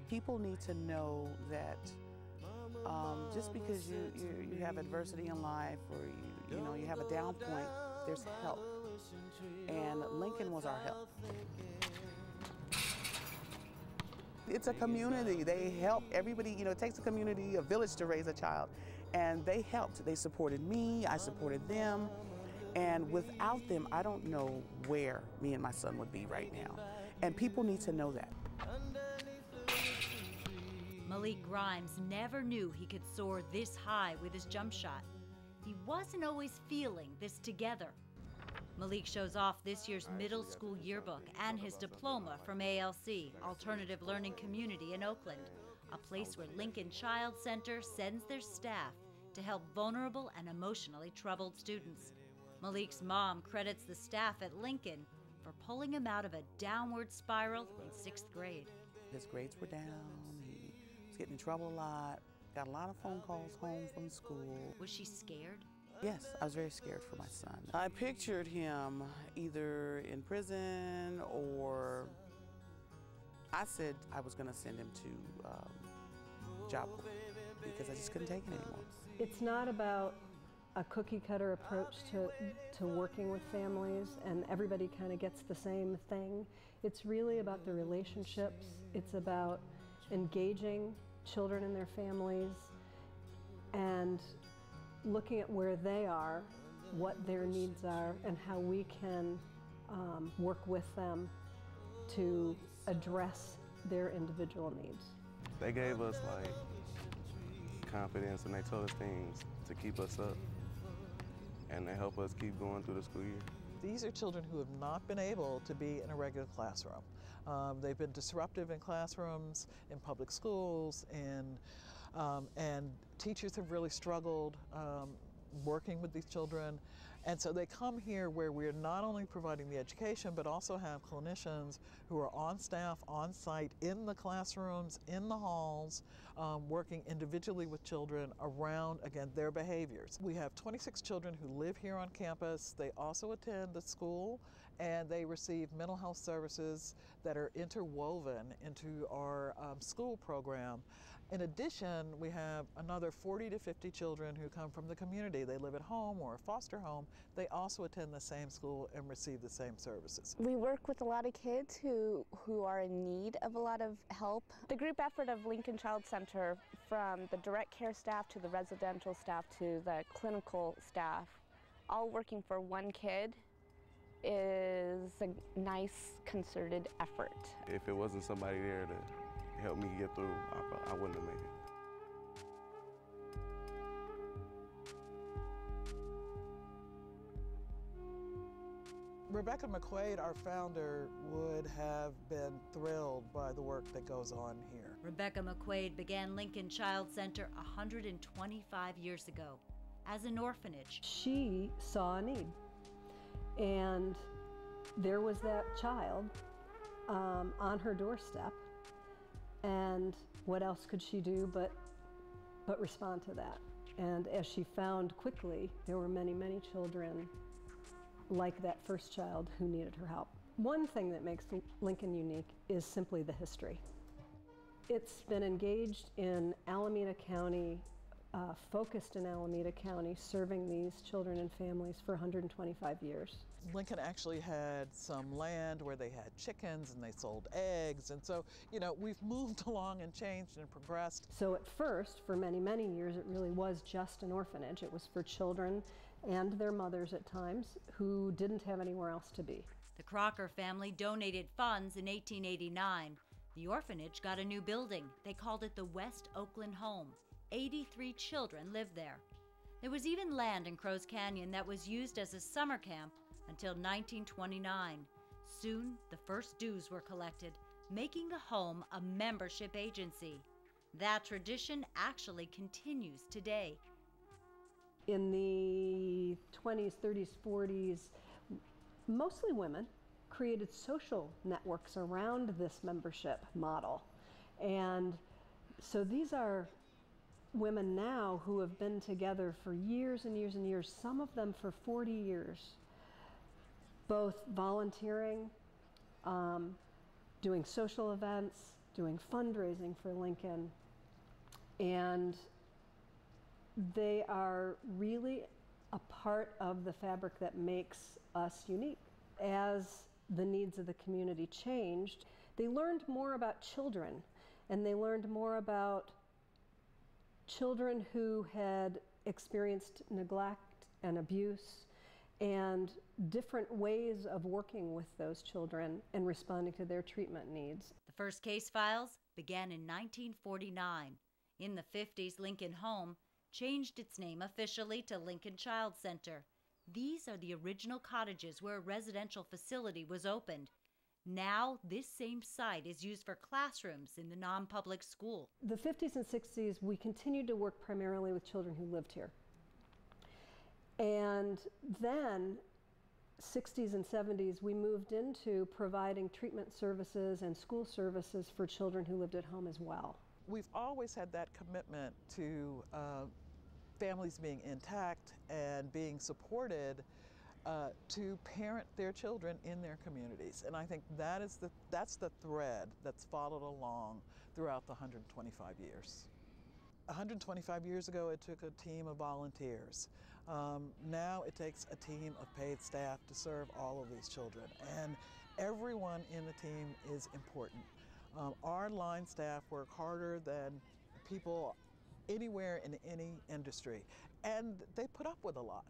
People need to know that just because you have adversity in life, or you have a down point, there's help. And Lincoln was our help. It's a community. They help everybody. It takes a community, a village to raise a child. And they helped. They supported me, I supported them. And without them, I don't know where me and my son would be right now. And people need to know that. Malik Grimes never knew he could soar this high with his jump shot. He wasn't always feeling this together. Malik shows off this year's middle school yearbook and his diploma from ALC, Alternative Learning Community in Oakland, a place where Lincoln Child Center sends their staff to help vulnerable and emotionally troubled students. Malik's mom credits the staff at Lincoln for pulling him out of a downward spiral in 6th grade. His grades were down, he was getting in trouble a lot, got a lot of phone calls home from school. Was she scared? Yes, I was very scared for my son. I pictured him either in prison, or I said I was going to send him to job corps because I just couldn't take it anymore. It's not about a cookie-cutter approach to working with families and everybody kind of gets the same thing. It's really about the relationships. It's about engaging children and their families and looking at where they are, what their needs are, and how we can work with them to address their individual needs. They gave us confidence, and they told us things to keep us up, and they help us keep going through the school year. These are children who have not been able to be in a regular classroom. They've been disruptive in classrooms, in public schools, and teachers have really struggled working with these children. And so they come here where we're not only providing the education, but also have clinicians who are on staff, on site, in the classrooms, in the halls, working individually with children around, again, their behaviors. We have 26 children who live here on campus. They also attend the school, and they receive mental health services that are interwoven into our school program. In addition, we have another 40 to 50 children who come from the community. They live at home or a foster home. They also attend the same school and receive the same services. We work with a lot of kids who are in need of a lot of help. The group effort of Lincoln Child Center, from the direct care staff to the residential staff to the clinical staff, all working for one kid, is a nice concerted effort. If it wasn't somebody there to help me get through, I wouldn't have made it. Rebecca McQuaid, our founder, would have been thrilled by the work that goes on here. Rebecca McQuaid began Lincoln Child Center 125 years ago as an orphanage. She saw a need, and there was that child on her doorstep, and what else could she do but respond to that? And as she found quickly, there were many, many children like that first child who needed her help. One thing that makes Lincoln unique is simply the history. It's been engaged in Alameda County, focused in Alameda County, serving these children and families for 125 years. Lincoln actually had some land where they had chickens and they sold eggs, and so, we've moved along and changed and progressed. So at first, for many, many years, it really was just an orphanage. It was for children and their mothers at times who didn't have anywhere else to be. The Crocker family donated funds in 1889. The orphanage got a new building. They called it the West Oakland Home. 83 children lived there. There was even land in Crows Canyon that was used as a summer camp until 1929. Soon, the first dues were collected, making the home a membership agency. That tradition actually continues today. In the 20s, 30s, 40s, mostly women created social networks around this membership model. And so these are women now who have been together for years and years and years, some of them for 40 years, both volunteering, doing social events, doing fundraising for Lincoln, and they are really a part of the fabric that makes us unique. As the needs of the community changed, they learned more about children, and they learned more about children who had experienced neglect and abuse and different ways of working with those children and responding to their treatment needs. The first case files began in 1949. In the 50s, Lincoln Home changed its name officially to Lincoln Child Center. These are the original cottages where a residential facility was opened. Now, this same site is used for classrooms in the non-public school. The 50s and 60s, we continued to work primarily with children who lived here. And then, 60s and 70s, we moved into providing treatment services and school services for children who lived at home as well. We've always had that commitment to families being intact and being supported to parent their children in their communities. And I think that's the thread that's followed along throughout the 125 years. 125 years ago, it took a team of volunteers. Now it takes a team of paid staff to serve all of these children, and everyone in the team is important. Our line staff work harder than people anywhere in any industry, and they put up with a lot.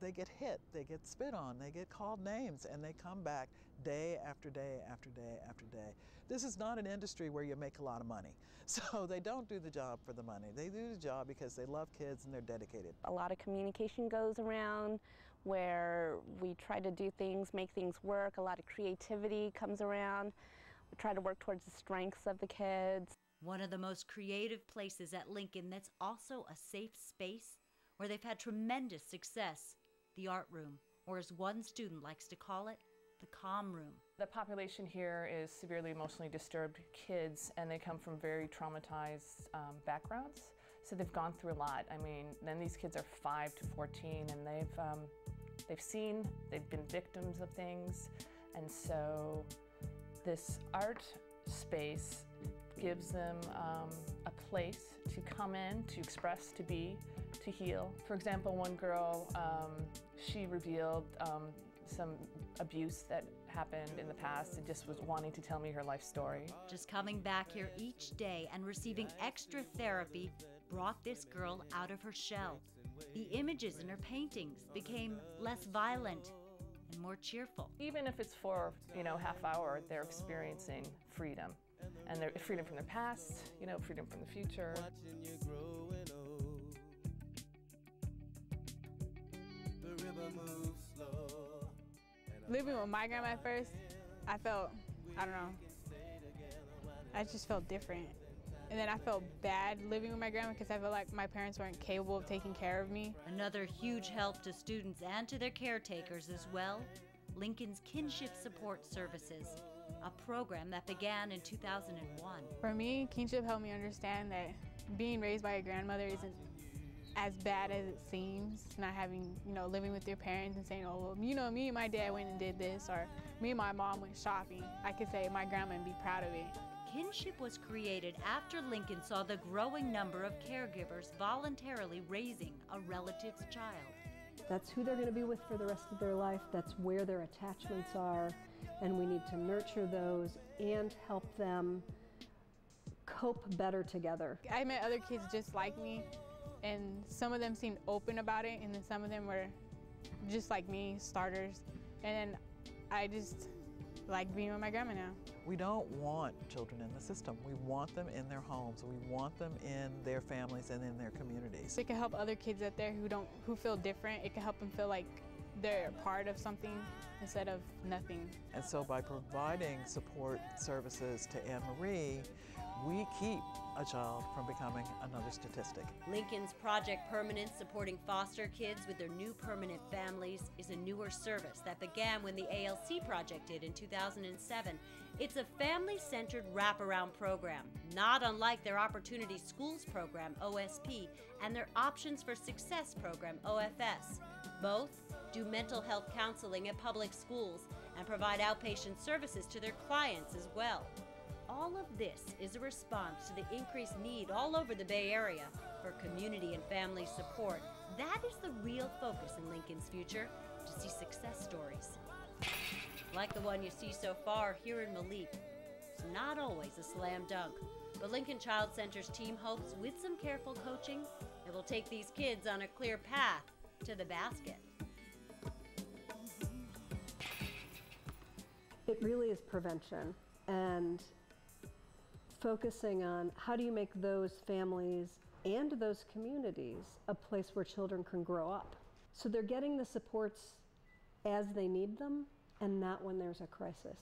They get hit, they get spit on, they get called names, and they come back day after day after day after day. This is not an industry where you make a lot of money. So they don't do the job for the money. They do the job because they love kids and they're dedicated. A lot of communication goes around where we try to do things, make things work. A lot of creativity comes around. We try to work towards the strengths of the kids. One of the most creative places at Lincoln that's also a safe space where they've had tremendous success, the art room, or as one student likes to call it, the calm room. The population here is severely emotionally disturbed kids, and they come from very traumatized backgrounds. So they've gone through a lot. I mean, then these kids are 5 to 14, and they've been victims of things. And so this art space gives them a place to come in, to express, to be, to heal. For example, one girl, she revealed some abuse that happened in the past and just was wanting to tell me her life story. Just coming back here each day and receiving extra therapy brought this girl out of her shell. The images in her paintings became less violent and more cheerful. Even if it's for, half hour, they're experiencing freedom. And they're freedom from their past, freedom from the future. Living with my grandma at first, I felt, I just felt different. And then I felt bad living with my grandma because I felt like my parents weren't capable of taking care of me. Another huge help to students and to their caretakers as well, Lincoln's Kinship Support Services, a program that began in 2001. For me, kinship helped me understand that being raised by a grandmother isn't as bad as it seems. Not having, living with your parents and saying, oh, well, me and my dad went and did this, or me and my mom went shopping. I could say my grandma and be proud of it. Kinship was created after Lincoln saw the growing number of caregivers voluntarily raising a relative's child. That's who they're going to be with for the rest of their life. That's where their attachments are. And we need to nurture those and help them cope better together. I met other kids just like me, and some of them seemed open about it, and then some of them were just like me, starters. And then I just like being with my grandma now. We don't want children in the system. We want them in their homes. We want them in their families and in their communities. It can help other kids out there who feel different. It can help them feel like they're part of something instead of nothing. And so by providing support services to Anne Marie, we keep a child from becoming another statistic. Lincoln's Project Permanent, supporting foster kids with their new permanent families, is a newer service that began when the ALC project did in 2007. It's a family-centered wraparound program, not unlike their Opportunity Schools program, OSP, and their Options for Success program, OFS. Both do mental health counseling at public schools and provide outpatient services to their clients as well. All of this is a response to the increased need all over the Bay Area for community and family support. That is the real focus in Lincoln's future, to see success stories. Like the one you see so far here in Malik. It's not always a slam dunk, but Lincoln Child Center's team hopes with some careful coaching, it will take these kids on a clear path to the basket. It really is prevention and focusing on how do you make those families and those communities a place where children can grow up. So they're getting the supports as they need them and not when there's a crisis.